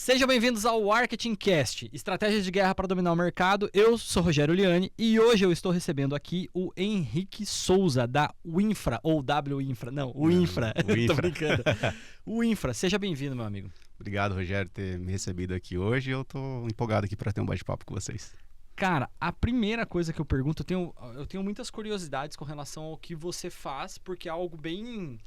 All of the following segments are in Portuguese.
Sejam bem-vindos ao Marketing Cast, estratégias de guerra para dominar o mercado. Eu sou Rogério Liani e hoje eu estou recebendo aqui o Henrique Souza da Winfra, ou W-Infra, não, o Infra, tô brincando. O Infra, seja bem-vindo, meu amigo. Obrigado, Rogério, por ter me recebido aqui hoje. Eu tô empolgado aqui para ter um bate-papo com vocês. Cara, a primeira coisa que eu pergunto, eu tenho muitas curiosidades com relação ao que você faz, porque é algo bem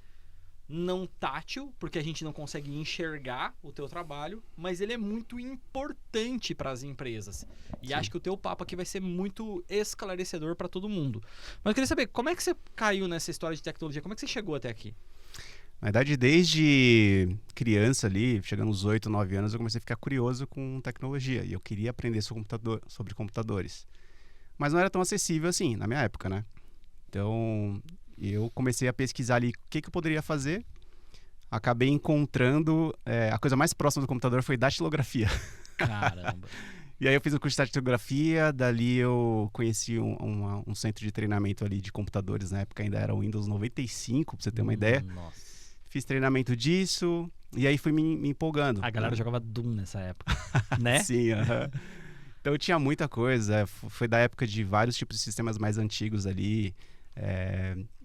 não tátil, porque a gente não consegue enxergar o teu trabalho, mas ele é muito importante para as empresas. E Sim. Acho que o teu papo aqui vai ser muito esclarecedor para todo mundo. Mas eu queria saber, como é que você caiu nessa história de tecnologia? Como é que você chegou até aqui? Na verdade, desde criança ali, chegando aos 8, 9 anos, eu comecei a ficar curioso com tecnologia. E eu queria aprender sobre computadores. Mas não era tão acessível assim, na minha época, né? Então, eu comecei a pesquisar ali o que eu poderia fazer. Acabei encontrando... a coisa mais próxima do computador foi datilografia. Caramba. E aí eu fiz o curso de datilografia, dali eu conheci um centro de treinamento ali de computadores. Na época ainda era o Windows 95, pra você ter uma ideia. Nossa. Fiz treinamento disso e aí fui me empolgando. A galera jogava Doom nessa época, né? Sim, então tinha muita coisa. Foi da época de vários tipos de sistemas mais antigos ali,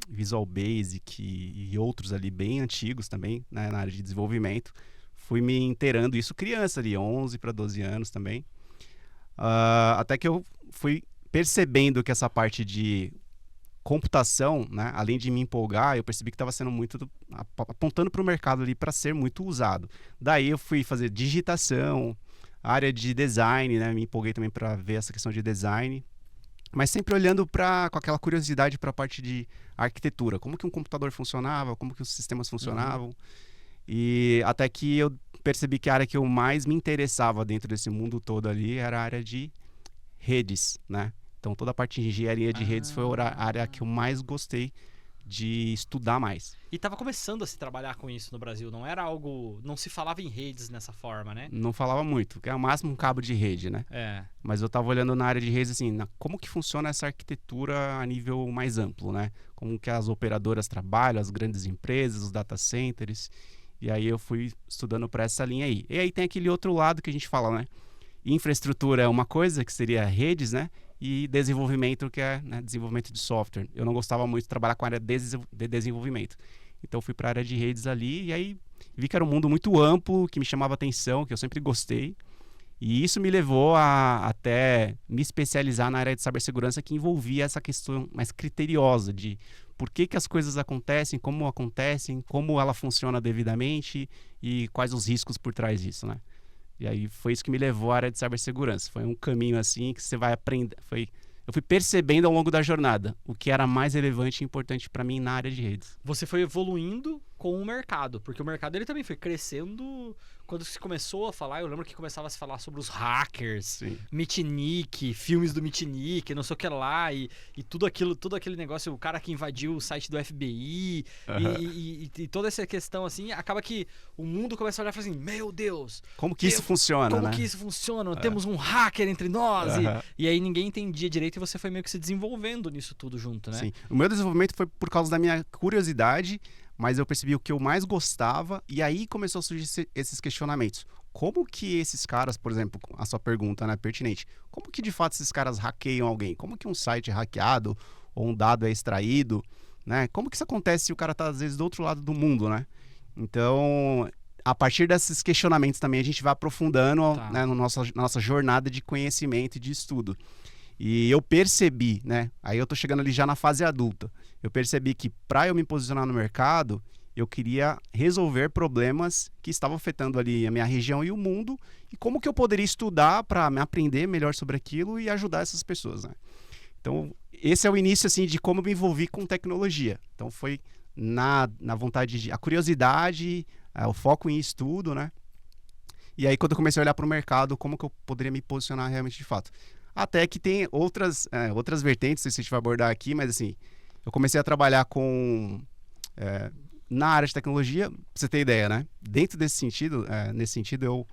Visual Basic e outros ali bem antigos também, né, na área de desenvolvimento. Fui me inteirando, isso criança ali, 11 para 12 anos também. Até que eu fui percebendo que essa parte de computação, né, além de me empolgar, eu percebi que estava sendo muito apontando para o mercado ali para ser muito usado. Daí eu fui fazer digitação, área de design, né, me empolguei também para ver essa questão de design, mas sempre olhando com aquela curiosidade para a parte de arquitetura, como que um computador funcionava, como que os sistemas funcionavam. E até que eu percebi que a área que eu mais me interessava dentro desse mundo todo ali era a área de redes, né? Então, toda a parte de engenharia de redes foi a área que eu mais gostei de estudar mais. E estava começando a se trabalhar com isso no Brasil, não era algo... Não se falava em redes nessa forma, né? Não falava muito, que é o máximo um cabo de rede, né? Mas eu estava olhando na área de redes, assim, como que funciona essa arquitetura a nível mais amplo, né? Como que as operadoras trabalham, as grandes empresas, os data centers. E aí eu fui estudando para essa linha aí. E aí tem aquele outro lado que a gente fala, né? Infraestrutura é uma coisa, que seria redes, né? E desenvolvimento, que é, né, desenvolvimento de software. Eu não gostava muito de trabalhar com a área de desenvolvimento. Então fui para a área de redes ali e aí vi que era um mundo muito amplo, que me chamava atenção, que eu sempre gostei. E isso me levou a até me especializar na área de cibersegurança, que envolvia essa questão mais criteriosa de por que as coisas acontecem, como ela funciona devidamente e quais os riscos por trás disso, né? E aí foi isso que me levou à área de cibersegurança. Foi um caminho assim que você vai aprender. Eu fui percebendo ao longo da jornada o que era mais relevante e importante para mim na área de redes. Você foi evoluindo com o mercado, porque o mercado ele também foi crescendo quando se começou a falar. Eu lembro que começava a se falar sobre os hackers, Mitnick, filmes do Mitnick, não sei o que lá, e tudo aquele negócio, o cara que invadiu o site do FBI, e toda essa questão assim, acaba que o mundo começa a olhar e fala assim, meu Deus, como que isso funciona, como né? que isso funciona? Temos um hacker entre nós, e aí ninguém entendia direito e você foi meio que se desenvolvendo nisso tudo junto, né? Sim, o meu desenvolvimento foi por causa da minha curiosidade, mas eu percebi o que eu mais gostava e aí começou a surgir esses questionamentos. Como que esses caras, por exemplo, a sua pergunta, né, pertinente, como que de fato esses caras hackeiam alguém? Como que um site é hackeado ou um dado é extraído, né? Como que isso acontece se o cara está às vezes do outro lado do mundo, né? Então, a partir desses questionamentos também a gente vai aprofundando, né, na nossa jornada de conhecimento e de estudo. E eu percebi, né? Aí eu tô chegando ali já na fase adulta. Eu percebi que para eu me posicionar no mercado, eu queria resolver problemas que estavam afetando ali a minha região e o mundo. E como que eu poderia estudar para me aprender melhor sobre aquilo e ajudar essas pessoas, né? Então, esse é o início, assim, de como eu me envolvi com tecnologia. Então, foi na vontade, a curiosidade, o foco em estudo, né? E aí, quando eu comecei a olhar para o mercado, como que eu poderia me posicionar realmente de fato. Até que tem outras vertentes, não sei se a gente vai abordar aqui, mas assim, eu comecei a trabalhar na área de tecnologia, pra você ter ideia, né? Dentro desse sentido, nesse sentido, eu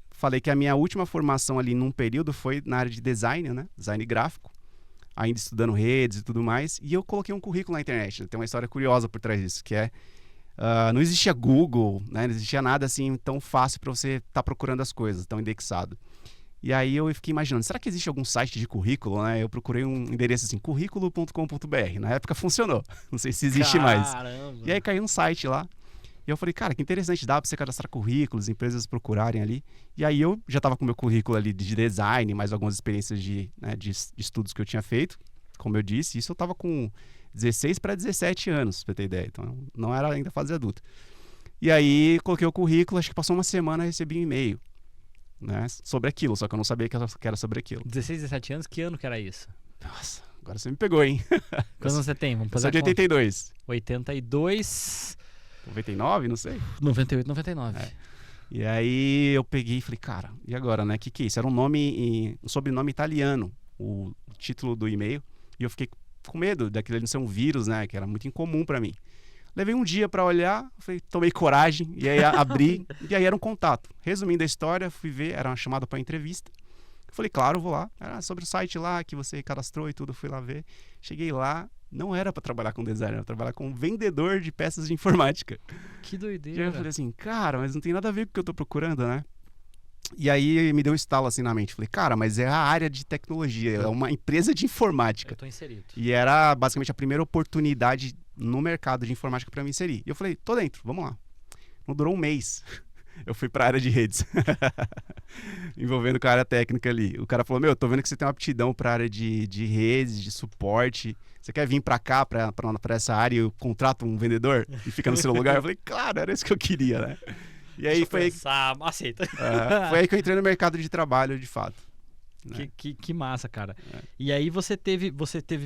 falei que a minha última formação ali num período foi na área de design, né? Design gráfico, ainda estudando redes e tudo mais, e eu coloquei um currículo na internet, né? Tem uma história curiosa por trás disso, que é Não existia Google, né? Não existia nada assim tão fácil para você estar procurando as coisas, tão indexado. E aí eu fiquei imaginando, será que existe algum site de currículo, né? Eu procurei um endereço assim, currículo.com.br. Na época funcionou. Não sei se existe mais. E aí caiu um site lá. E eu falei, cara, que interessante, dá para você cadastrar currículos, empresas procurarem ali. E aí eu já estava com o meu currículo ali de design, mais algumas experiências de estudos que eu tinha feito. Como eu disse, isso eu estava com 16 para 17 anos, pra ter ideia. Então não era ainda fase adulta. E aí coloquei o currículo, acho que passou uma semana e recebi um e-mail, né, sobre aquilo, só que eu não sabia que era sobre aquilo. 16, 17 anos, que ano que era isso? Nossa, agora você me pegou, hein? Quantos anos você tem? Vamos fazer eu sou de 82. 82... 99, não sei. 98, 99. E aí eu peguei e falei, cara, e agora, né? Que é isso? Era um sobrenome italiano, o título do e-mail. E eu fiquei com medo daquilo não ser um vírus, né? Que era muito incomum pra mim. Levei um dia pra olhar, tomei coragem, e aí abri, e aí era um contato. Resumindo a história, fui ver, era uma chamada pra entrevista. Falei, claro, vou lá. Era sobre o site lá que você cadastrou e tudo, fui lá ver. Cheguei lá, não era pra trabalhar com designer, era pra trabalhar com vendedor de peças de informática. Que doideira. E aí eu falei assim, cara, mas não tem nada a ver com o que eu tô procurando, né? E aí me deu um estalo assim na mente. Falei, cara, mas é a área de tecnologia, é uma empresa de informática. Eu tô inserido. E era basicamente a primeira oportunidade no mercado de informática pra me inserir. E eu falei, tô dentro, vamos lá. Não durou um mês. Eu fui pra área de redes. Envolvendo com a área técnica ali. O cara falou, eu tô vendo que você tem uma aptidão pra área de redes, de suporte. Você quer vir pra cá, pra essa área, e eu contrato um vendedor e fica no seu lugar? Eu falei, claro, era isso que eu queria, né? E aí foi... aceita. Foi aí que eu entrei no mercado de trabalho, de fato. Né? Que massa, cara. E aí você teve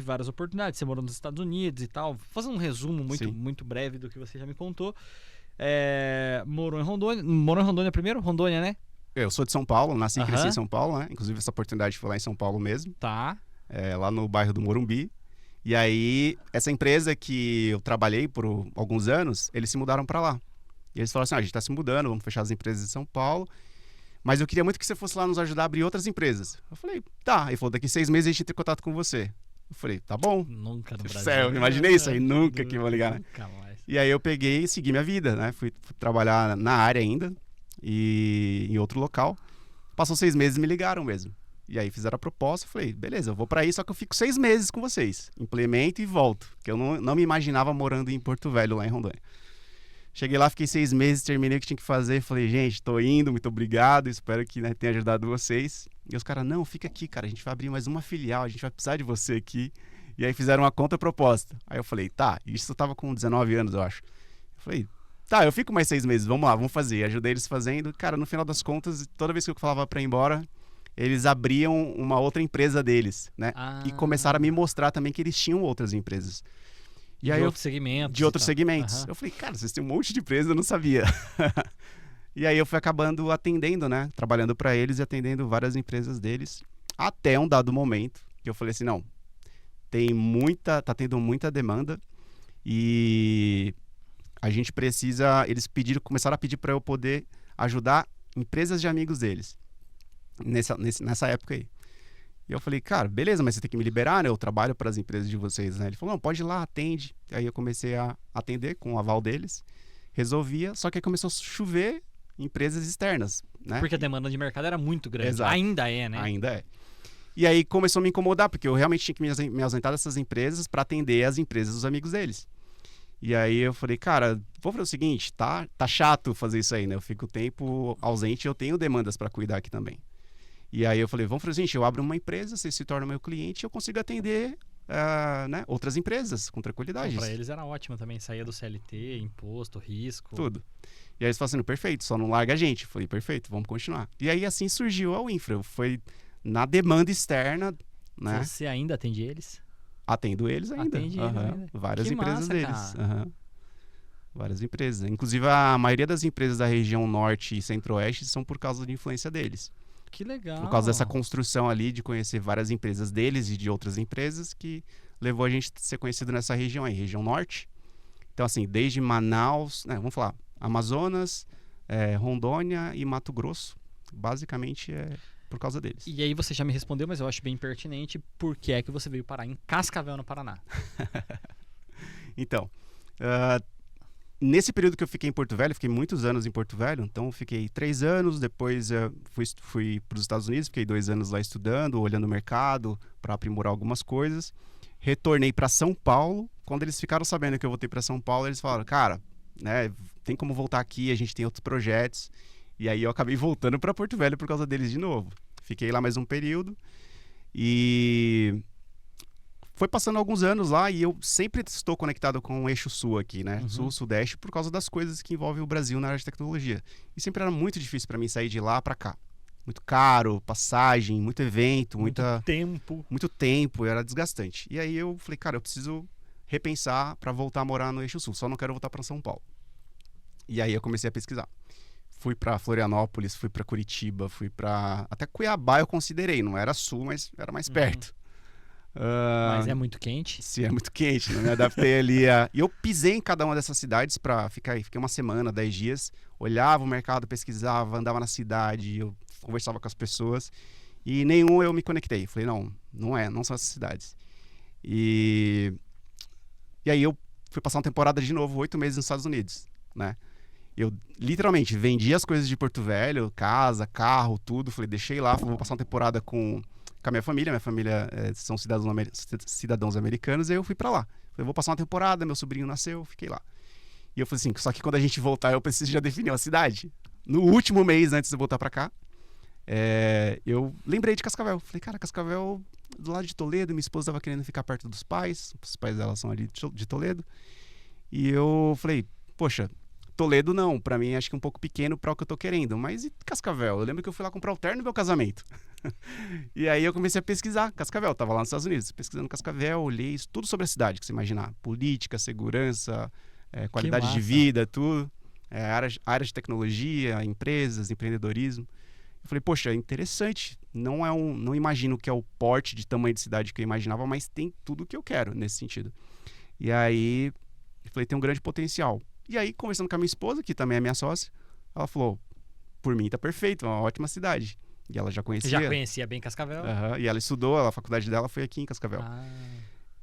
várias oportunidades. Você morou nos Estados Unidos e tal. Vou fazer um resumo muito breve do que você já me contou. Morou em Rondônia primeiro? Rondônia, né? Eu sou de São Paulo, nasci e cresci em São Paulo, né? Inclusive essa oportunidade foi lá em São Paulo mesmo. Tá. Lá no bairro do Morumbi. E aí, essa empresa que eu trabalhei por alguns anos, eles se mudaram para lá. E eles falaram assim, a gente tá se mudando, vamos fechar as empresas de São Paulo. Mas eu queria muito que você fosse lá nos ajudar a abrir outras empresas. Eu falei, tá. Ele falou, daqui 6 meses a gente entra em contato com você. Eu falei, tá bom. Nunca no Brasil. Céu, imaginei isso aí, nunca que vou ligar, né? Nunca mais. E aí eu peguei e segui minha vida, né? Fui trabalhar na área ainda e em outro local. Passou 6 meses e me ligaram mesmo. E aí fizeram a proposta, eu falei, beleza, eu vou pra aí, só que eu fico 6 meses com vocês. Implemento e volto. Porque eu não me imaginava morando em Porto Velho, lá em Rondônia. Cheguei lá, fiquei 6 meses, terminei o que tinha que fazer. Falei, gente, tô indo, muito obrigado. Espero que tenha ajudado vocês. E os caras, não, fica aqui, cara. A gente vai abrir mais uma filial, a gente vai precisar de você aqui. E aí fizeram uma contraproposta. Aí eu falei, tá, isso eu tava com 19 anos, eu acho. Eu falei, tá, eu fico mais 6 meses, vamos lá, vamos fazer. Ajudei eles fazendo. Cara, no final das contas, toda vez que eu falava pra ir embora, eles abriam uma outra empresa deles, né? E começaram a me mostrar também que eles tinham outras empresas. E aí outros segmentos. De outros segmentos. Eu falei, cara, vocês têm um monte de empresa, eu não sabia. E aí eu fui acabando atendendo, né? Trabalhando para eles e atendendo várias empresas deles. Até um dado momento que eu falei assim, não, tá tendo muita demanda e a gente precisa... Eles começaram a pedir para eu poder ajudar empresas de amigos deles. Nessa época aí. E eu falei, cara, beleza, mas você tem que me liberar, né? Eu trabalho para as empresas de vocês, né? Ele falou, não, pode ir lá, atende. Aí eu comecei a atender com o aval deles. Resolvia, só que aí começou a chover empresas externas, né? Porque a demanda de mercado era muito grande. Exato. Ainda é, né? Ainda é. E aí começou a me incomodar, porque eu realmente tinha que me ausentar dessas empresas para atender as empresas dos amigos deles. E aí eu falei, cara, vou fazer o seguinte, tá chato fazer isso aí, né? Eu fico o tempo ausente e eu tenho demandas para cuidar aqui também. E aí eu falei, vamos fazer o seguinte, eu abro uma empresa, você se torna meu cliente e eu consigo atender né, outras empresas com tranquilidade. Para eles era ótimo também, saía do CLT, imposto, risco. Tudo. E aí eles falaram assim, perfeito, só não larga a gente. Eu falei, perfeito, vamos continuar. E aí assim surgiu a Winfra, foi na demanda externa, né? Você ainda atende eles? Atendo eles ainda. Atende eles ainda. Várias que empresas massa, deles. Várias empresas. Inclusive a maioria das empresas da região norte e centro-oeste são por causa de influência deles. Que legal. Por causa dessa construção ali de conhecer várias empresas deles e de outras empresas que levou a gente a ser conhecido nessa região aí, região norte. Então assim, desde Manaus, né, vamos falar, Amazonas, Rondônia e Mato Grosso, basicamente é por causa deles. E aí você já me respondeu, mas eu acho bem pertinente, por que é que você veio parar em Cascavel, no Paraná? Então, nesse período que eu fiquei em Porto Velho, fiquei muitos anos em Porto Velho, então fiquei 3 anos, depois fui para os Estados Unidos, fiquei 2 anos lá estudando, olhando o mercado para aprimorar algumas coisas. Retornei para São Paulo. Quando eles ficaram sabendo que eu voltei para São Paulo, eles falaram, cara, né, tem como voltar aqui, a gente tem outros projetos. E aí eu acabei voltando para Porto Velho por causa deles de novo. Fiquei lá mais um período e foi passando alguns anos lá e eu sempre estou conectado com o eixo sul aqui, né? Sul-Sudeste, por causa das coisas que envolvem o Brasil na área de tecnologia. E sempre era muito difícil para mim sair de lá para cá. Muito caro, passagem, muito evento, muito tempo, era desgastante. E aí eu falei, cara, eu preciso repensar para voltar a morar no eixo sul, só não quero voltar para São Paulo. E aí eu comecei a pesquisar. Fui para Florianópolis, fui para Curitiba, fui para até Cuiabá eu considerei, não era sul, mas era mais perto. Mas é muito quente? Sim, é muito quente, não me adaptei ali. E eu pisei em cada uma dessas cidades para fiquei uma semana, 10 dias, olhava o mercado, pesquisava, andava na cidade, eu conversava com as pessoas e nenhum eu me conectei. Falei, não são essas cidades. E aí eu fui passar uma temporada de novo, 8 meses nos Estados Unidos, né? Eu literalmente vendi as coisas de Porto Velho, casa, carro, tudo. Falei, deixei lá, vou passar uma temporada com a minha família. Minha família são cidadãos americanos, e aí eu fui pra lá. Falei, vou passar uma temporada, meu sobrinho nasceu, fiquei lá. E eu falei assim, só que quando a gente voltar, eu preciso já definir uma cidade. No último mês, antes de eu voltar pra cá, eu lembrei de Cascavel. Falei, cara, Cascavel, do lado de Toledo, minha esposa estava querendo ficar perto dos pais. Os pais dela são ali de Toledo. E eu falei, poxa, Toledo não, pra mim acho que um pouco pequeno para o que eu tô querendo, mas e Cascavel? Eu lembro que eu fui lá comprar o terno do meu casamento. E aí eu comecei a pesquisar Cascavel, tava lá nos Estados Unidos, pesquisando Cascavel, olhei tudo sobre a cidade, que você imaginar, política, segurança, qualidade de vida, tudo, área de tecnologia, empresas, empreendedorismo. Eu falei, poxa, interessante, não imagino que é o porte de tamanho de cidade que eu imaginava, mas tem tudo o que eu quero nesse sentido. E aí eu falei, tem um grande potencial. E aí, conversando com a minha esposa, que também é minha sócia, ela falou, por mim tá perfeito, é uma ótima cidade. E ela já conhecia. Já conhecia bem Cascavel? E ela estudou, a faculdade dela foi aqui em Cascavel.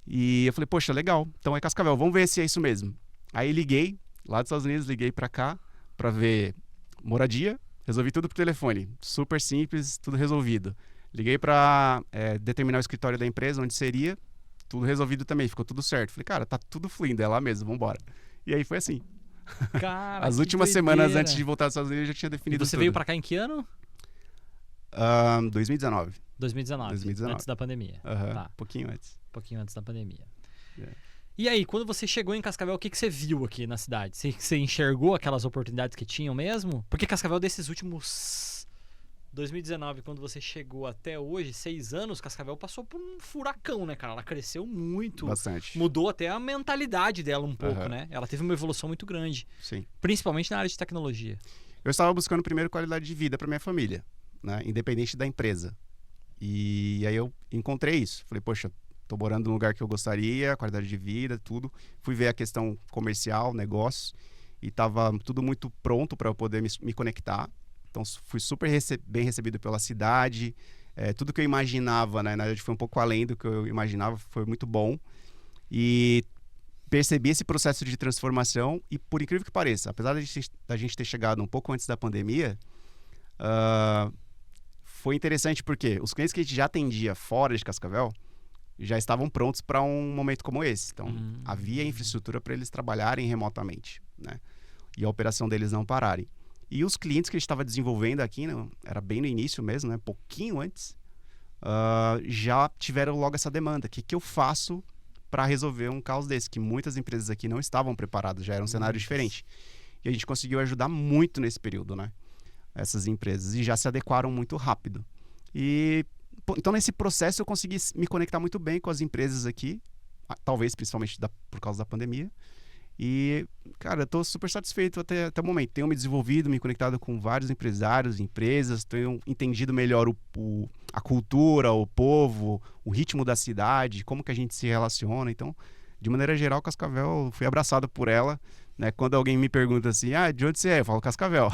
E eu falei, poxa, legal, então é Cascavel, vamos ver se é isso mesmo. Aí liguei, lá dos Estados Unidos, liguei pra cá, pra ver moradia, resolvi tudo por telefone, super simples, tudo resolvido. Liguei pra determinar o escritório da empresa, onde seria, tudo resolvido também, ficou tudo certo. Falei, cara, tá tudo fluindo, é lá mesmo, vambora. E aí foi assim. Cara, as últimas semanas antes de voltar dos Estados Unidos eu já tinha definido tudo. Você veio pra cá em que ano? 2019. 2019, antes da pandemia. Tá. Pouquinho antes. Pouquinho antes da pandemia. E aí, quando você chegou em Cascavel, o que você viu aqui na cidade? Você enxergou aquelas oportunidades que tinham mesmo? Porque Cascavel, desses últimos 2019, quando você chegou até hoje, 6 anos, Cascavel passou por um furacão, né, cara? Ela cresceu muito. Bastante. Mudou até a mentalidade dela um pouco, né? Ela teve uma evolução muito grande. Sim. Principalmente na área de tecnologia. Eu estava buscando primeiro qualidade de vida para minha família, né? Independente da empresa. E aí eu encontrei isso. Falei, poxa, tô morando no lugar que eu gostaria, qualidade de vida, tudo. Fui ver a questão comercial, negócios, e tava tudo muito pronto para eu poder me conectar. Então, fui super bem recebido pela cidade. Tudo que eu imaginava, né? Na verdade, foi um pouco além do que eu imaginava. Foi muito bom. E percebi esse processo de transformação. E, por incrível que pareça, apesar da gente ter chegado um pouco antes da pandemia, foi interessante porque os clientes que a gente já atendia fora de Cascavel já estavam prontos para um momento como esse. Então, havia infraestrutura para eles trabalharem remotamente, né? E a operação deles não pararem. E os clientes que a gente estava desenvolvendo aqui, né, era bem no início mesmo, né, pouquinho antes, já tiveram logo essa demanda. O que eu faço para resolver um caos desse? Que muitas empresas aqui não estavam preparadas, já era um cenário diferente. E a gente conseguiu ajudar muito nesse período, né? Essas empresas. E já se adequaram muito rápido. Então, nesse processo, eu consegui me conectar muito bem com as empresas aqui, talvez principalmente por causa da pandemia. E, cara, eu tô super satisfeito até o momento. Tenho me desenvolvido, me conectado com vários empresários, empresas, tenho entendido melhor a cultura, o povo, o ritmo da cidade, como que a gente se relaciona. Então, de maneira geral, Cascavel, fui abraçado por ela, né? Quando alguém me pergunta assim, de onde você é? Eu falo Cascavel.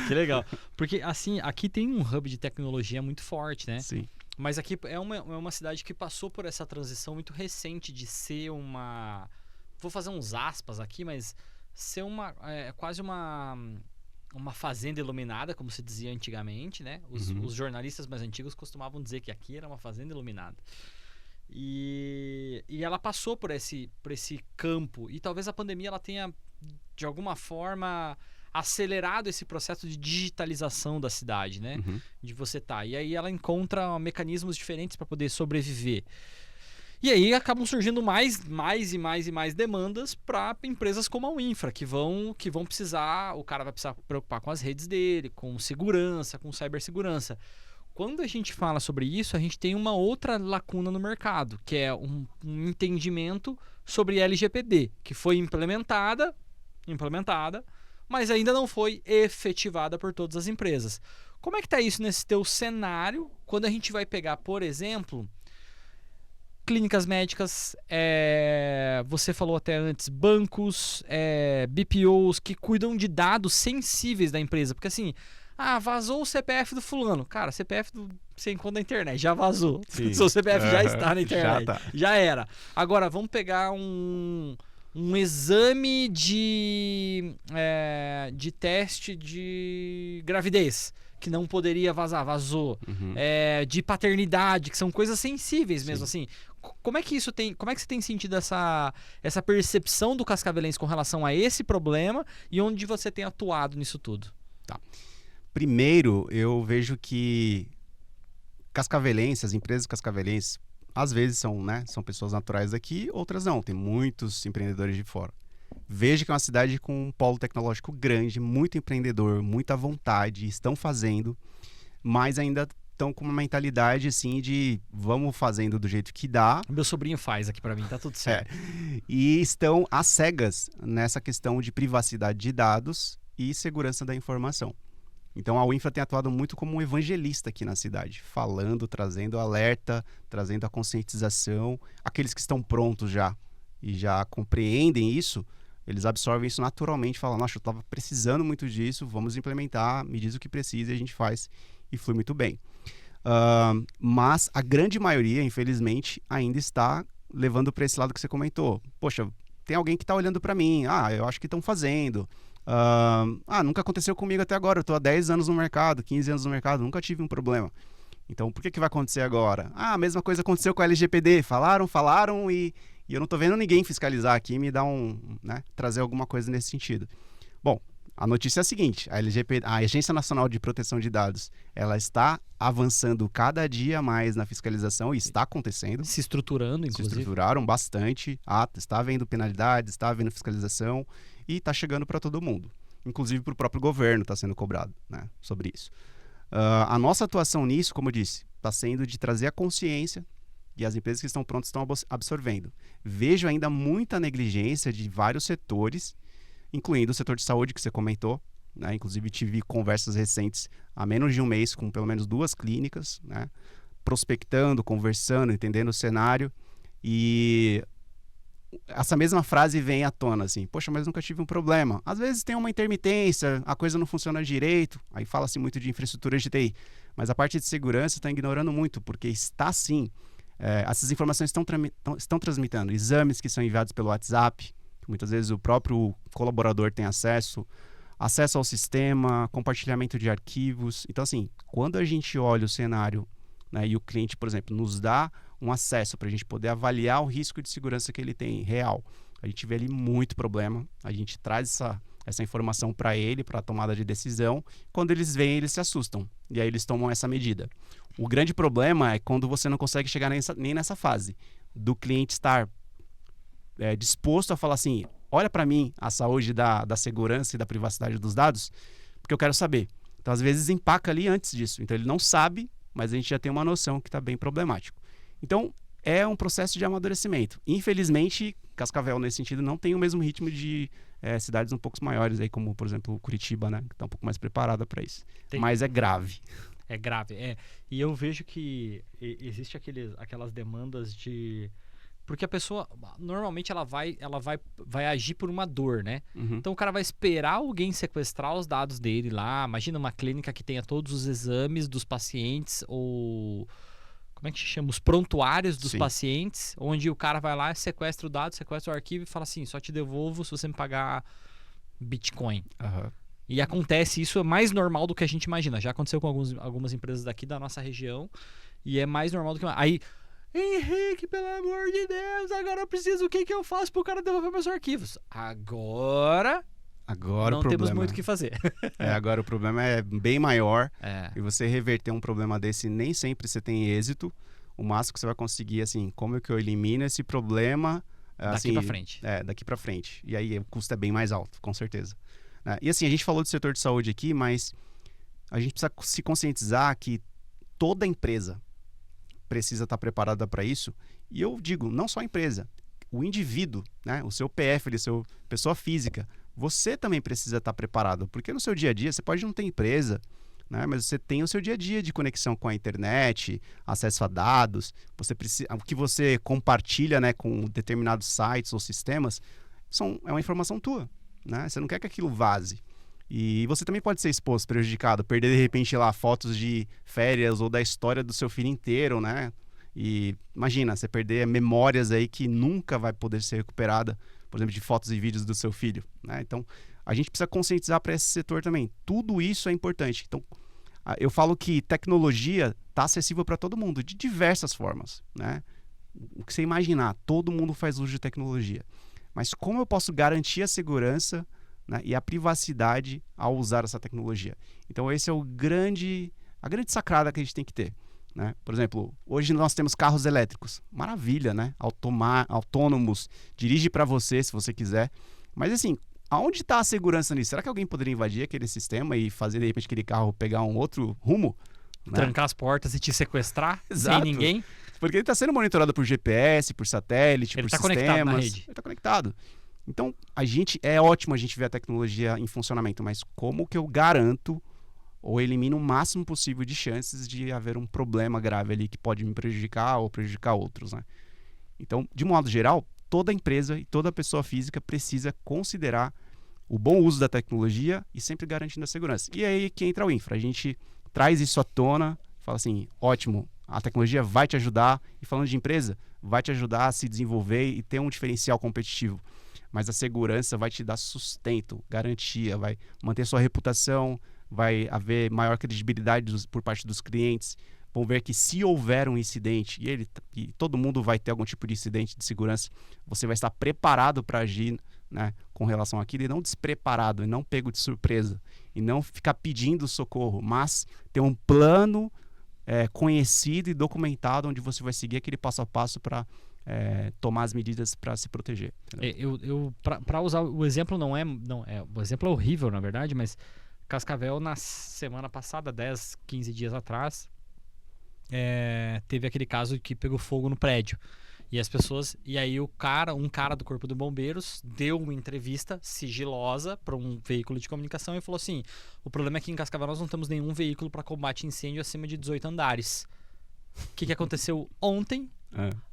Que legal. Porque, assim, aqui tem um hub de tecnologia muito forte, né? Sim. Mas aqui é uma cidade que passou por essa transição muito recente de ser uma vou fazer uns aspas aqui, mas ser quase uma fazenda iluminada, como se dizia antigamente, né? Os jornalistas mais antigos costumavam dizer que aqui era uma fazenda iluminada. E ela passou por esse campo, e talvez a pandemia ela tenha, de alguma forma, acelerado esse processo de digitalização da cidade, né? De você estar. E aí ela encontra mecanismos diferentes para poder sobreviver. E aí acabam surgindo mais demandas para empresas como a Winfra, que vão precisar, o cara vai precisar preocupar com as redes dele, com segurança, com cibersegurança. Quando a gente fala sobre isso, a gente tem uma outra lacuna no mercado, que é um entendimento sobre LGPD, que foi implementada, mas ainda não foi efetivada por todas as empresas. Como é que está isso nesse teu cenário, quando a gente vai pegar, por exemplo, clínicas médicas, você falou até antes, bancos, BPOs que cuidam de dados sensíveis da empresa, porque assim, vazou o CPF do fulano. Cara, CPF você encontra na internet, já vazou. Seu CPF já está na internet, já era. Agora, vamos pegar um exame de teste de gravidez, que não poderia vazar, vazou. De paternidade, que são coisas sensíveis mesmo, assim. Como é que você tem sentido essa percepção do cascavelense com relação a esse problema e onde você tem atuado nisso tudo? Tá. Primeiro, eu vejo que cascavelense, as empresas cascavelenses, às vezes são pessoas naturais daqui, outras não. Tem muitos empreendedores de fora. Vejo que é uma cidade com um polo tecnológico grande, muito empreendedor, muita vontade, estão fazendo, mas ainda estão com uma mentalidade assim de vamos fazendo do jeito que dá. Meu sobrinho faz aqui para mim, tá tudo certo. E estão às cegas nessa questão de privacidade de dados e segurança da informação. Então a Winfra tem atuado muito como um evangelista aqui na cidade, falando, trazendo alerta, trazendo a conscientização. Aqueles que estão prontos já e já compreendem isso, eles absorvem isso naturalmente, falam, nossa, eu estava precisando muito disso, vamos implementar, me diz o que precisa e a gente faz, e flui muito bem. Mas a grande maioria, infelizmente, ainda está levando para esse lado que você comentou. Poxa, tem alguém que está olhando para mim, eu acho que estão fazendo. Nunca aconteceu comigo até agora, eu estou há 10 anos no mercado, 15 anos no mercado, nunca tive um problema. Então, por que vai acontecer agora? A mesma coisa aconteceu com a LGPD, falaram e eu não estou vendo ninguém fiscalizar aqui e me dar trazer alguma coisa nesse sentido. Bom, a notícia é a seguinte, a Agência Nacional de Proteção de Dados, ela está avançando cada dia mais na fiscalização e está acontecendo. Se estruturando, inclusive. Se estruturaram bastante, está havendo penalidades, está havendo fiscalização e está chegando para todo mundo. Inclusive para o próprio governo está sendo cobrado, sobre isso. A nossa atuação nisso, como eu disse, está sendo de trazer a consciência e as empresas que estão prontas estão absorvendo. Vejo ainda muita negligência de vários setores, incluindo o setor de saúde que você comentou. Inclusive tive conversas recentes há menos de um mês com pelo menos 2 clínicas, prospectando, conversando, entendendo o cenário. E essa mesma frase vem à tona, assim, poxa, mas nunca tive um problema. Às vezes tem uma intermitência, a coisa não funciona direito, aí fala-se muito de infraestrutura de TI, mas a parte de segurança está ignorando muito, porque está sim, essas informações estão transmitando exames que são enviados pelo WhatsApp, que muitas vezes o próprio colaborador tem acesso ao sistema, compartilhamento de arquivos. Então, assim, quando a gente olha o cenário, e o cliente, por exemplo, nos dá um acesso para a gente poder avaliar o risco de segurança que ele tem real, a gente vê ali muito problema, a gente traz essa informação para ele, para a tomada de decisão. Quando eles veem, eles se assustam, e aí eles tomam essa medida. O grande problema é quando você não consegue chegar nem nessa fase, do cliente estar disposto a falar assim, olha para mim a saúde da segurança e da privacidade dos dados, porque eu quero saber. Então, às vezes, empaca ali antes disso. Então, ele não sabe, mas a gente já tem uma noção que está bem problemático. Então, é um processo de amadurecimento. Infelizmente, Cascavel, nesse sentido, não tem o mesmo ritmo de cidades um pouco maiores, aí, como, por exemplo, Curitiba, que está um pouco mais preparada para isso. Mas é grave. É grave, E eu vejo que existe aquelas demandas de... Porque a pessoa, normalmente, ela vai agir por uma dor, né? Uhum. Então, o cara vai esperar alguém sequestrar os dados dele lá. Imagina uma clínica que tenha todos os exames dos pacientes, ou... como é que se chama? Os prontuários dos Sim. pacientes, onde o cara vai lá, sequestra o dado, sequestra o arquivo e fala assim, só te devolvo se você me pagar Bitcoin. Aham. E acontece, isso é mais normal do que a gente imagina. Já aconteceu com algumas empresas daqui da nossa região e é mais normal do que... Aí, Henrique, pelo amor de Deus, agora eu preciso, o que eu faço pro cara devolver meus arquivos? Agora Agora não o problema... temos muito o que fazer. Agora o problema é bem maior. É. E você reverter um problema desse, nem sempre você tem êxito. O máximo que você vai conseguir, assim, como é que eu elimino esse problema... Daqui assim, pra frente. Daqui pra frente. E aí o custo é bem mais alto, com certeza. E assim, a gente falou do setor de saúde aqui, mas a gente precisa se conscientizar que toda empresa precisa estar preparada para isso. E eu digo, não só a empresa, o indivíduo, né? O seu PF, a sua pessoa física, você também precisa estar preparado. Porque no seu dia a dia, você pode não ter empresa, né? Mas você tem o seu dia a dia de conexão com a internet, acesso a dados, você precisa, o que você compartilha, né, com determinados sites ou sistemas, é uma informação tua, né? Você não quer que aquilo vaze. E você também pode ser exposto, prejudicado, perder de repente lá fotos de férias ou da história do seu filho inteiro, né? E imagina, você perder memórias aí que nunca vai poder ser recuperada, por exemplo, de fotos e vídeos do seu filho, né? Então, a gente precisa conscientizar para esse setor também. Tudo isso é importante. Então, eu falo que tecnologia está acessível para todo mundo, de diversas formas, né? O que você imaginar, todo mundo faz uso de tecnologia. Mas como eu posso garantir a segurança, né, e a privacidade ao usar essa tecnologia? Então, esse é a grande sacada que a gente tem que ter, né? Por exemplo, hoje nós temos carros elétricos. Maravilha, né? Autônomos, dirige para você se você quiser. Mas assim, aonde está a segurança nisso? Será que alguém poderia invadir aquele sistema e fazer, de repente, aquele carro pegar um outro rumo? Né? Trancar as portas e te sequestrar Exato. sem ninguém? Porque ele está sendo monitorado por GPS, por satélite, Ele por tá sistemas. conectado na rede. Ele está conectado. Então, é ótimo a gente ver a tecnologia em funcionamento, mas como que eu garanto ou elimino o máximo possível de chances de haver um problema grave ali que pode me prejudicar ou prejudicar outros, né? Então, de modo geral, toda empresa e toda pessoa física precisa considerar o bom uso da tecnologia e sempre garantindo a segurança. E aí que entra o infra. A gente traz isso à tona, fala assim, ótimo, a tecnologia vai te ajudar, e falando de empresa, vai te ajudar a se desenvolver e ter um diferencial competitivo. Mas a segurança vai te dar sustento, garantia, vai manter sua reputação, vai haver maior credibilidade por parte dos clientes. Vão ver que se houver um incidente, e todo mundo vai ter algum tipo de incidente de segurança, você vai estar preparado para agir, né, com relação àquilo, e não despreparado, e não pego de surpresa, e não ficar pedindo socorro, mas ter um plano conhecido e documentado, onde você vai seguir aquele passo a passo para tomar as medidas para se proteger. Para usar o exemplo, o exemplo é horrível, na verdade, mas Cascavel, na semana passada, 10, 15 dias atrás, teve aquele caso que pegou fogo no prédio. E as pessoas. E aí um cara do Corpo de Bombeiros deu uma entrevista sigilosa para um veículo de comunicação e falou assim: o problema é que em Cascavel nós não temos nenhum veículo para combate a incêndio acima de 18 andares. O que aconteceu ontem?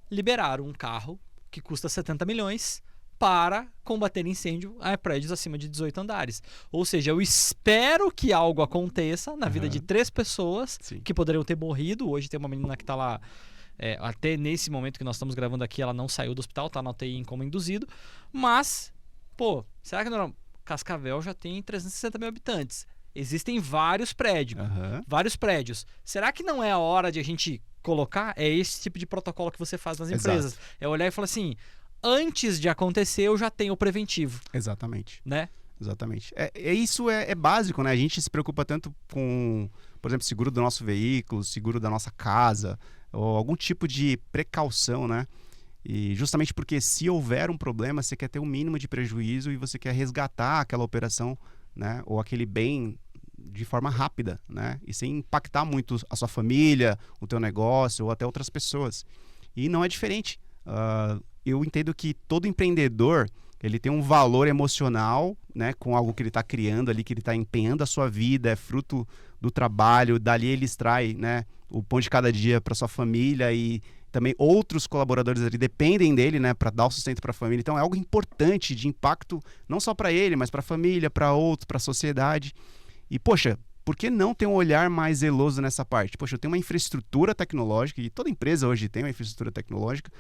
Liberaram um carro que custa 70 milhões para combater incêndio a prédios acima de 18 andares. Ou seja, eu espero que algo aconteça na vida de 3 pessoas que poderiam ter morrido. Hoje tem uma menina que está lá, até nesse momento que nós estamos gravando aqui, ela não saiu do hospital, está na UTI em coma induzido. Mas, pô, será que não? Cascavel já tem 360 mil habitantes. Existem vários prédios. Vários prédios. Será que não é a hora de a gente colocar? É esse tipo de protocolo que você faz nas empresas. Exato. É olhar e falar assim: antes de acontecer, eu já tenho o preventivo. Exatamente. Né? Exatamente. Isso é básico, né? A gente se preocupa tanto com, por exemplo, seguro do nosso veículo, seguro da nossa casa, ou algum tipo de precaução, né? E justamente porque se houver um problema, você quer ter um mínimo de prejuízo e você quer resgatar aquela operação, né? Ou aquele bem de forma rápida, né? E sem impactar muito a sua família, o teu negócio ou até outras pessoas. E não é diferente. Eu entendo que todo empreendedor, ele tem um valor emocional, né, com algo que ele está criando ali, que ele está empenhando a sua vida, é fruto do trabalho, dali ele extrai, né, o pão de cada dia para sua família, e também outros colaboradores ali dependem dele, né, para dar o sustento para a família. Então é algo importante, de impacto, não só para ele, mas para a família, para outros, para a sociedade. E poxa, por que não ter um olhar mais zeloso nessa parte? Poxa, eu tenho uma infraestrutura tecnológica, e toda empresa hoje tem uma infraestrutura tecnológica,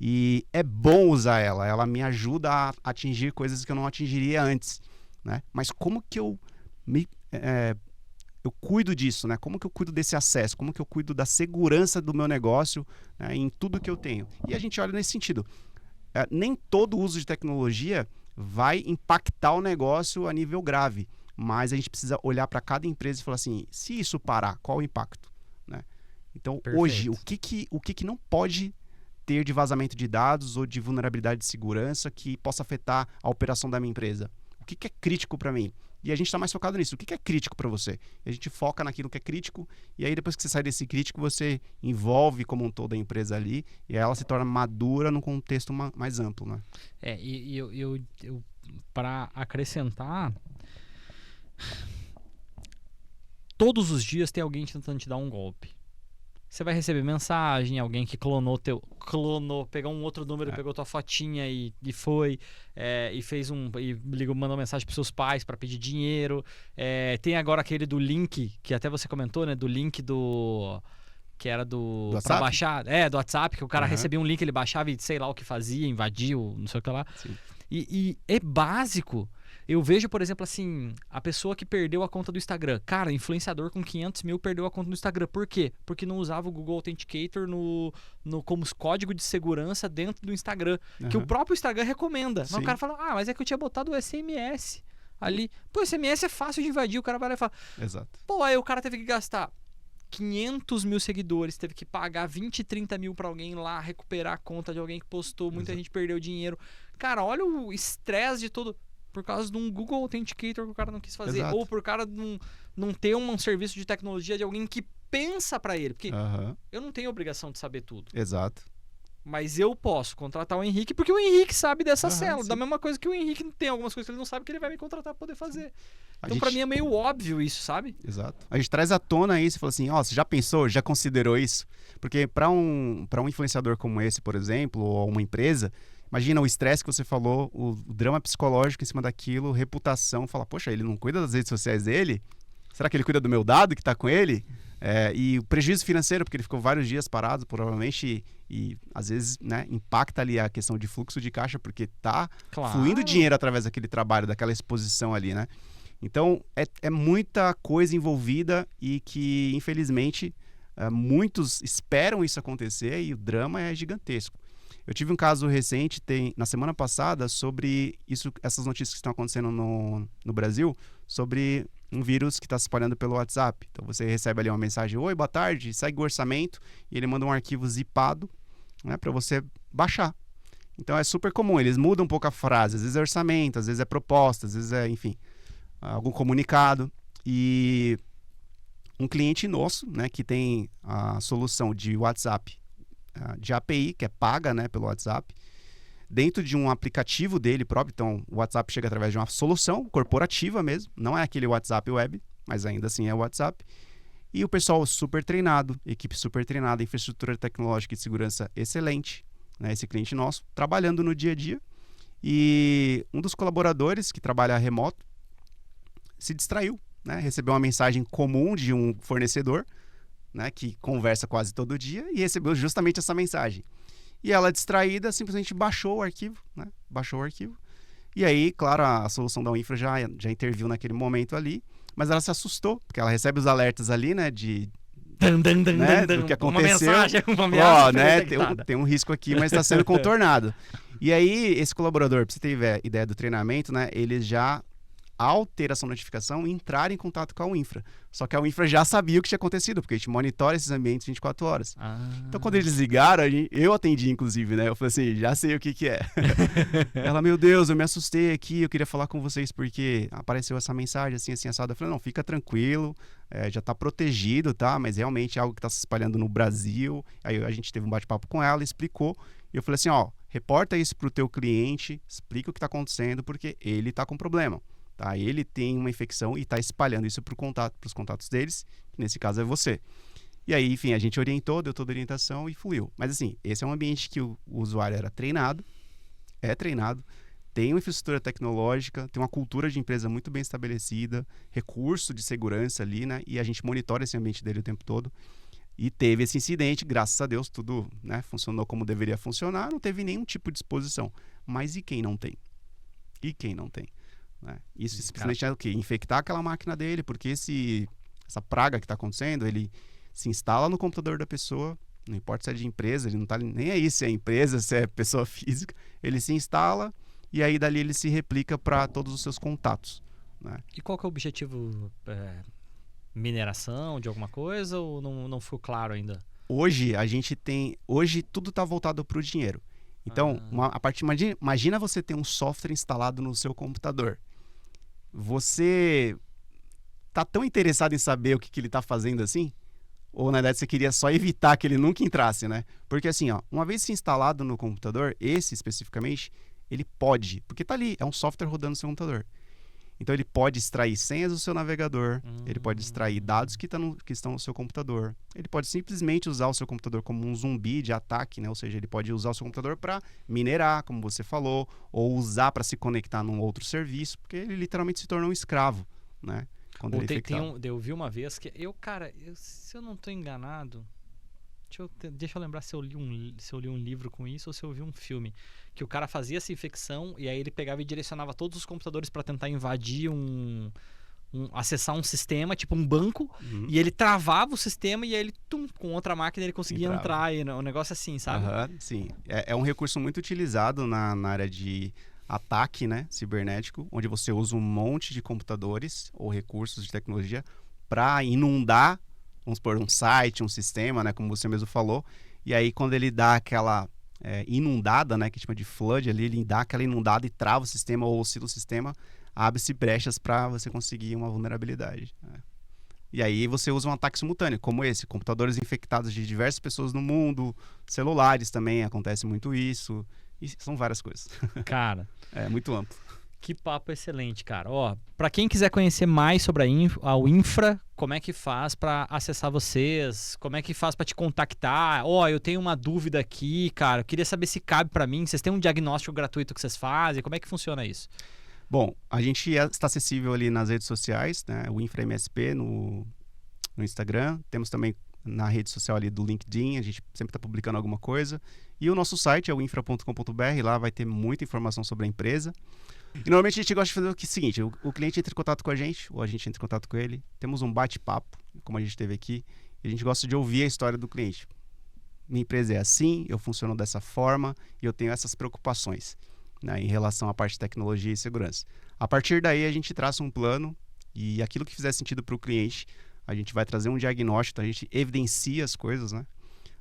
e é bom usar ela. Ela me ajuda a atingir coisas que eu não atingiria antes, né? Mas como que eu cuido disso, né? Como que eu cuido desse acesso? Como que eu cuido da segurança do meu negócio, né, em tudo que eu tenho? E a gente olha nesse sentido. Nem todo uso de tecnologia vai impactar o negócio a nível grave, mas a gente precisa olhar para cada empresa e falar assim, se isso parar, qual o impacto, né? Então, Perfeito. Hoje, o que não pode ter de vazamento de dados ou de vulnerabilidade de segurança que possa afetar a operação da minha empresa? O que é crítico para mim? E a gente está mais focado nisso. O que é crítico para você? E a gente foca naquilo que é crítico, e aí depois que você sai desse crítico, você envolve como um todo a empresa ali, e aí ela se torna madura num contexto mais amplo, né? E eu para acrescentar, todos os dias tem alguém tentando te dar um golpe. Você vai receber mensagem, alguém que clonou, pegou um outro número, pegou tua fotinha e foi, e fez mandou mensagem pros seus pais para pedir dinheiro. Tem agora aquele do link, que até você comentou, né? Do link que era do WhatsApp? pra baixar, do WhatsApp, que o cara recebia um link, ele baixava e sei lá o que fazia, invadiu, não sei o que lá. Sim. E é básico. Eu vejo, por exemplo, assim, a pessoa que perdeu a conta do Instagram. Cara, influenciador com 500 mil perdeu a conta do Instagram. Por quê? Porque não usava o Google Authenticator como código de segurança dentro do Instagram. Que o próprio Instagram recomenda. Mas o cara fala, mas é que eu tinha botado o SMS ali. Pô, SMS é fácil de invadir. O cara vai lá e fala... Exato. Pô, aí o cara teve que gastar 500 mil seguidores, teve que pagar 20, 30 mil pra alguém lá recuperar a conta de alguém que postou. Muita gente perdeu dinheiro. Cara, olha o estresse de todo... Por causa de um Google Authenticator que o cara não quis fazer. Exato. Ou por cara não ter um serviço de tecnologia de alguém que pensa pra ele. Porque eu não tenho obrigação de saber tudo. Exato. Mas eu posso contratar o Henrique porque o Henrique sabe dessa célula. Sim. Da mesma coisa que o Henrique não tem algumas coisas que ele não sabe que ele vai me contratar pra poder fazer. Então pra mim é meio óbvio isso, sabe? Exato. A gente traz à tona isso e fala assim, você já pensou, já considerou isso? Porque para um influenciador como esse, por exemplo, ou uma empresa... Imagina o estresse que você falou, o drama psicológico em cima daquilo, reputação, fala, poxa, ele não cuida das redes sociais dele? Será que ele cuida do meu dado que está com ele? E o prejuízo financeiro, porque ele ficou vários dias parado, provavelmente, e às vezes, né, impacta ali a questão de fluxo de caixa, porque está fluindo dinheiro através daquele trabalho, daquela exposição ali, né? Então, é muita coisa envolvida e que, infelizmente, muitos esperam isso acontecer e o drama é gigantesco. Eu tive um caso recente, na semana passada, sobre essas notícias que estão acontecendo no Brasil, sobre um vírus que está se espalhando pelo WhatsApp. Então você recebe ali uma mensagem, oi, boa tarde, segue o orçamento, e ele manda um arquivo zipado, né, para você baixar. Então é super comum, eles mudam um pouco a frase, às vezes é orçamento, às vezes é proposta, às vezes é, enfim, algum comunicado. E um cliente nosso, né, que tem a solução de WhatsApp, de API, que é paga, né, pelo WhatsApp, dentro de um aplicativo dele próprio. Então, o WhatsApp chega através de uma solução corporativa mesmo, não é aquele WhatsApp web, mas ainda assim é o WhatsApp. E o pessoal super treinado, equipe super treinada, infraestrutura tecnológica e de segurança excelente, né, esse cliente nosso, trabalhando no dia a dia. E um dos colaboradores que trabalha remoto se distraiu, né, recebeu uma mensagem comum de um fornecedor, né, que conversa quase todo dia, e recebeu justamente essa mensagem. E ela, distraída, simplesmente baixou o arquivo, né? Baixou o arquivo. E aí, claro, a solução da Infra já interviu naquele momento ali, mas ela se assustou, porque ela recebe os alertas ali, né, do que aconteceu. Uma mensagem, uma ameaça, né, tem um risco aqui, mas está sendo contornado. E aí, esse colaborador, para você ter ideia do treinamento, né, ele já, ao ter essa notificação, entrar em contato com a Infra. Só que a Infra já sabia o que tinha acontecido, porque a gente monitora esses ambientes 24 horas. Então, quando eles ligaram, eu atendi, inclusive, né? Eu falei assim, já sei o que é. Ela, meu Deus, eu me assustei aqui, eu queria falar com vocês porque apareceu essa mensagem assim, assim, assado. Eu falei, não, fica tranquilo, já tá protegido, tá? Mas realmente é algo que tá se espalhando no Brasil. Aí a gente teve um bate-papo com ela, explicou. E eu falei assim, reporta isso pro teu cliente, explica o que tá acontecendo, porque ele tá com problema. Tá? Ele tem uma infecção e está espalhando isso para os contatos deles, que nesse caso é você. E aí, enfim, a gente orientou, deu toda a orientação e fluiu. Mas assim, esse é um ambiente que o usuário era treinado, é treinado, tem uma infraestrutura tecnológica, tem uma cultura de empresa muito bem estabelecida, recurso de segurança ali, né? E a gente monitora esse ambiente dele o tempo todo. E teve esse incidente, graças a Deus, tudo, né, funcionou como deveria funcionar, não teve nenhum tipo de exposição. Mas e quem não tem? E quem não tem? Né? Isso simplesmente é o quê? Infectar aquela máquina dele, porque essa praga que está acontecendo, ele se instala no computador da pessoa, não importa se é de empresa, ele não está nem aí se é empresa, se é pessoa física, ele se instala e aí dali ele se replica para todos os seus contatos. Né? E qual que é o objetivo? Mineração de alguma coisa ou não ficou claro ainda? Hoje hoje tudo está voltado para o dinheiro. Então, imagina você ter um software instalado no seu computador. Você tá tão interessado em saber o que ele está fazendo assim? Ou na verdade você queria só evitar que ele nunca entrasse, né? Porque assim, ó, uma vez instalado no computador, esse especificamente, ele pode, porque tá ali, é um software rodando no seu computador. Então ele pode extrair senhas do seu navegador, ele pode extrair dados que estão no seu computador, ele pode simplesmente usar o seu computador como um zumbi de ataque, né? Ou seja, ele pode usar o seu computador para minerar, como você falou, ou usar para se conectar num outro serviço, porque ele literalmente se tornou um escravo, né? Quando ele é infectado. Eu vi uma vez que se eu não estou enganado, deixa eu lembrar se eu li um livro com isso ou se eu vi um filme. Que o cara fazia essa infecção e aí ele pegava e direcionava todos os computadores para tentar invadir acessar um sistema, tipo um banco, e ele travava o sistema e aí ele, com outra máquina ele conseguia entrar. E um negócio assim, sabe? Sim. É um recurso muito utilizado na área de ataque, né, cibernético, onde você usa um monte de computadores ou recursos de tecnologia para inundar, vamos supor, um site, um sistema, né, como você mesmo falou, e aí quando ele dá aquela inundada, né, que chama de flood ali, ele dá aquela inundada e trava o sistema ou oscila o sistema, abre-se brechas para você conseguir uma vulnerabilidade. Né? E aí você usa um ataque simultâneo, como esse, computadores infectados de diversas pessoas no mundo, celulares também, acontece muito isso, e são várias coisas. Cara, é muito amplo. Que papo excelente, cara. Ó, para quem quiser conhecer mais sobre a Infra, como é que faz para acessar vocês? Como é que faz para te contactar? Ó, eu tenho uma dúvida aqui, cara. Eu queria saber se cabe para mim. Vocês têm um diagnóstico gratuito que vocês fazem? Como é que funciona isso? Bom, a gente está acessível ali nas redes sociais, né? O Infra MSP no Instagram. Temos também na rede social ali do LinkedIn. A gente sempre está publicando alguma coisa. E o nosso site é o infra.com.br. Lá vai ter muita informação sobre a empresa. E normalmente a gente gosta de fazer o seguinte, o cliente entra em contato com a gente, ou a gente entra em contato com ele, temos um bate-papo, como a gente teve aqui, e a gente gosta de ouvir a história do cliente. Minha empresa é assim, eu funciono dessa forma, e eu tenho essas preocupações, né, em relação à parte de tecnologia e segurança. A partir daí a gente traça um plano, e aquilo que fizer sentido para o cliente, a gente vai trazer um diagnóstico, a gente evidencia as coisas, né,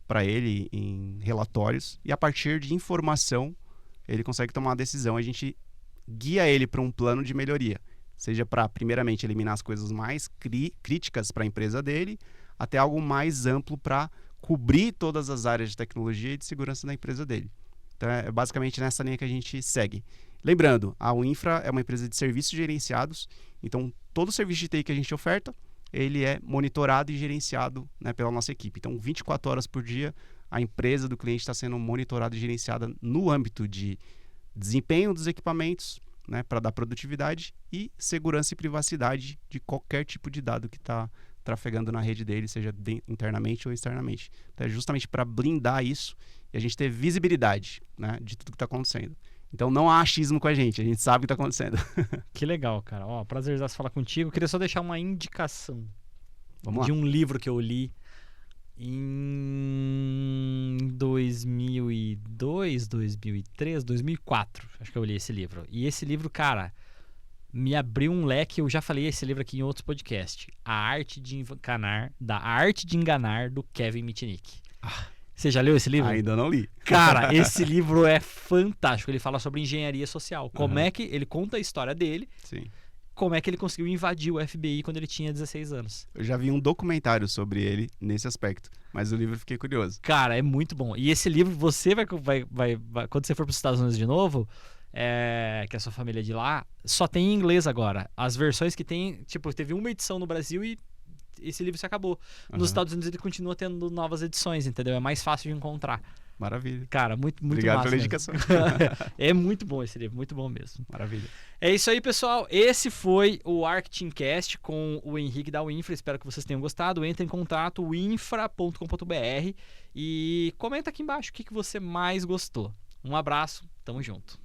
para ele em relatórios, e a partir de informação, ele consegue tomar uma decisão, a gente guia ele para um plano de melhoria, seja para, primeiramente, eliminar as coisas mais críticas para a empresa dele, até algo mais amplo para cobrir todas as áreas de tecnologia e de segurança da empresa dele. Então, é basicamente nessa linha que a gente segue. Lembrando, a Infra é uma empresa de serviços gerenciados, então todo serviço de TI que a gente oferta, ele é monitorado e gerenciado, né, pela nossa equipe. Então, 24 horas por dia, a empresa do cliente está sendo monitorada e gerenciada no âmbito de desempenho dos equipamentos, né, para dar produtividade e segurança e privacidade de qualquer tipo de dado que está trafegando na rede dele, seja internamente ou externamente. Então, é justamente para blindar isso e a gente ter visibilidade, né, de tudo que está acontecendo. Então não há achismo com a gente sabe o que está acontecendo. Que legal, cara. Ó, prazerzaço falar contigo. Eu queria só deixar uma indicação de um livro que eu li em 2002, 2003, 2004. Acho que eu li esse livro. E esse livro, cara, me abriu um leque. Eu já falei esse livro aqui em outros podcasts. A Arte de Enganar, do Kevin Mitnick. Você já leu esse livro? Ainda não li. Cara, esse livro é fantástico. Ele fala sobre engenharia social. Como é que ele conta a história dele. Sim. Como é que ele conseguiu invadir o FBI quando ele tinha 16 anos. Eu já vi um documentário sobre ele nesse aspecto, mas o livro eu fiquei curioso. Cara, é muito bom. E esse livro, você vai quando você for para os Estados Unidos de novo, que a sua família é de lá, só tem em inglês agora. As versões que tem, tipo, teve uma edição no Brasil e esse livro se acabou. Nos Estados Unidos ele continua tendo novas edições, entendeu? É mais fácil de encontrar. Maravilha. Cara, muito Obrigado massa pela mesmo. indicação. É muito bom esse livro, muito bom mesmo. Maravilha. É isso aí, pessoal. Esse foi o ArcTeamcast com o Henrique da Winfra. Espero que vocês tenham gostado. Entre em contato, winfra.com.br e comenta aqui embaixo o que você mais gostou. Um abraço, tamo junto.